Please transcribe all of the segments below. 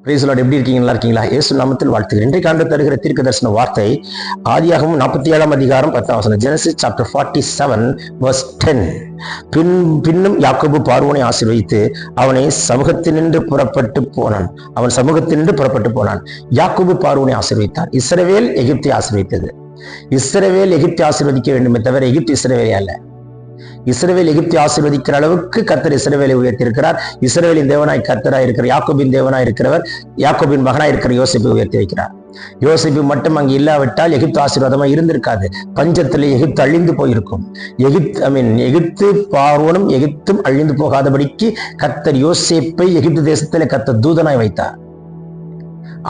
Price Lord. எப்படி இருக்கீங்க? நல்லா இருக்கீங்களா? இயேசு நாமத்தில் வாழ்த்துகிறேன். இன்றைக்கு ஆண்டு தருகிற தீர்க்க தரிசன வார்த்தை ஆதியாகமம் 47 அதிகாரம் 10 ஜெனசிஸ் சாப்டர் 47 verse 10. பின்னும் யாக்கோபு பார்வோனை ஆசீர்வதித்து அவனை சமூகத்தினின்று புறப்பட்டு போனான். யாக்கோபு பார்வோனை ஆசீர்வதித்தார். இஸ்ரவேல் எகிப்தை ஆசீர்வதித்தது. இஸ்ரவேல் எகிப்தை ஆசீர்வதிக்க வேண்டுமே தவிர எகிப்து இஸ்ரவேலே அல்ல. இஸ்ரவேல் எகிப்தை ஆசீர்வதிக்கிற அளவுக்கு கர்த்தர் இஸ்ரவேலை உயர்த்தியிருக்கிறார். இஸ்ரவேலின் தேவனாய் கர்த்தராய் இருக்கிற யாக்கோபின் தேவனாய் இருக்கிறவர், யாக்கோபின் மகனாய் இருக்கிற யோசேப்பை உயர்த்தி வைக்கிறார். யோசேப்பு மட்டும் அங்கு இல்லாவிட்டால் எகிப்து ஆசீர்வாதமா இருந்திருக்காது. பஞ்சத்திலே எகிப்து அழிந்து போயிருக்கும். எகிப்து பார்வோனும் எகிப்தும் அழிந்து போகாதபடிக்கு கர்த்தர் யோசேப்பை எகிப்து தேசத்திலே கர்த்தர் தூதனாய் வைத்தார்.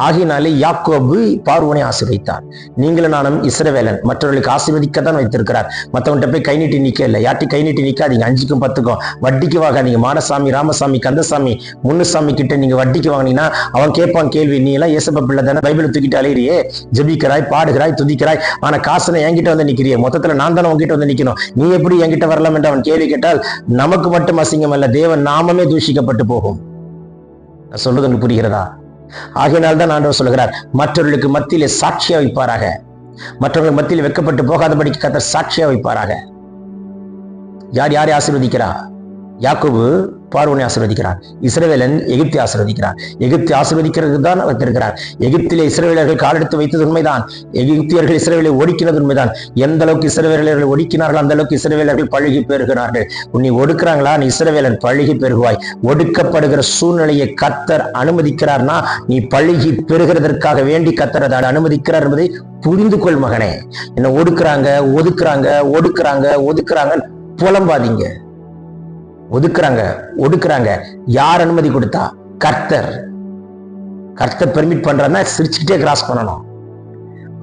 ஆகினாலே யாக்கோபு பார்வோனை ஆசீர்வதித்தார். நீங்களும் நானும் இஸ்ரவேலன், மற்றவர்களுக்கு ஆசீர்வதிக்கத்தான் வைத்திருக்கிறார். மற்றவன்கிட்ட போய் கை நீட்டி நிக்க இல்லை. யார்ட்டி கை நீட்டி நிக்காதீங்க. 5க்கும் 10க்கும் வட்டிக்கு வாங்காதீங்க. மாடசாமி, ராமசாமி, கந்தசாமி, முன்னுசாமி கிட்ட நீங்க வட்டிக்கு வாங்கினீங்கன்னா அவன் கேட்பான் கேள்வி, நீ எல்லாம் ஏசப்ப பிள்ளை தானே, பைபிளை தூக்கிட்டு அலையிறியே, ஜெபிக்கிறாய், பாடுகிறாய், துதிக்கிறாய், ஆனா காசனை என்கிட்ட வந்து நிக்கிறிய, மொத்தத்துல நான் தானே உங்ககிட்ட வந்து நிக்கணும், நீ எப்படி என்கிட்ட வரலாம் என்று அவன் கேள்வி கேட்டால் நமக்கு மட்டும் அசிங்கம் அல்ல, தேவன் நாமமே தூஷிக்கப்பட்டு போகும். நான் சொல்றது உங்களுக்கு புரிகிறதா? ஆகையினால்தான் ஆண்டவர் சொல்கிறார், மற்றவர்களுக்கு மத்தியிலே சாட்சியா வைப்பாராக. மற்றவர்கள் மத்தியில் வெட்கப்பட்டு போகாதபடிக்கு கர்த்தர் சாட்சியா வைப்பாராக. யார் யாரை ஆசீர்வதிக்கிறா? யாக்கோபு பார்வோனை ஆசீர்வதிக்கிறார். இஸ்ரவேலன் எகிப்தை ஆசீர்வதிக்கிறார். எகிப்தை ஆசீர்வதிக்கிறது தான் வைத்திருக்கிறார். எகிப்திலே இஸ்ரவேலர்கள் காலெடுத்து வைத்தது உண்மைதான். எகிப்தியர்கள் இஸ்ரவேலை ஒடுக்கினது உண்மைதான். எந்த அளவுக்கு இஸ்ரவேலர்கள் ஒடுக்கினார்கள் அந்த அளவுக்கு இஸ்ரவேலர்கள் பழுகி பெறுகிறார்கள். நீ ஒடுக்குறாங்களா? நீ இஸ்ரவேலன் பழுகி பெருகுவாய். ஒடுக்கப்படுகிற சூழ்நிலையை கர்த்தர் அனுமதிக்கிறார்னா நீ பழுகி பெறுகிறதற்காக வேண்டி கர்த்தர் அதை அனுமதிக்கிறார் என்பதை புரிந்து கொள் மகனே. என்ன ஒடுக்குறாங்க, ஒதுக்குறாங்க புலம்பாதீங்க. ஒடுக்குறாங்க. யார் அனுமதி கொடுத்தா? கர்த்தர் பெர்மிட் பண்றன்னா சிரிச்சுக்கிட்டே கிராஸ் பண்ணணும்.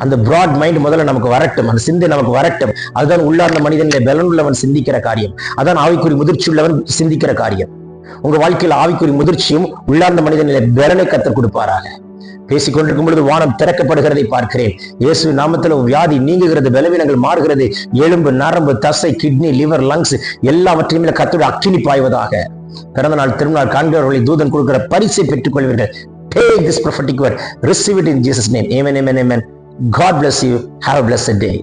அந்த பிராட் மைண்ட் முதல்ல நமக்கு வரட்டும், அந்த சிந்தை நமக்கு வரட்டும். அதுதான் உள்ளார்ந்த மனிதனிலே பலன் உள்ளவன் சிந்திக்கிற காரியம். அதான் ஆவிக்குறி முதிர்ச்சி உள்ளவன் சிந்திக்கிற காரியம். உங்க வாழ்க்கையில் ஆவிக்குறி முதிர்ச்சியும் உள்ளார்ந்த மனிதனிலே பலனை கர்த்தர் கொடுப்பாராக. பேசிக்கொண்டிருக்கும் பொழுது வானம் திறக்கப்படுகிறதை பார்க்கிறேன். இயேசு நாமத்தில் வியாதி நீங்குகிறது, பலவீனங்கள் மாறுகிறது. எலும்பு, நரம்பு, தசை, கிட்னி, லிவர், லங்ஸ் எல்லாவற்றையும் கர்த்தருடைய அக்கினி பாய்வதாக. பிறந்த நாள் திருநாள் காண்கிறவர்களை தூதன் கொடுக்கிற பரிசை பெற்றுக் கொள்வீர்கள். Take this prophetic word, receive it in Jesus' name. Amen, amen, amen. God bless you. Have a blessed day.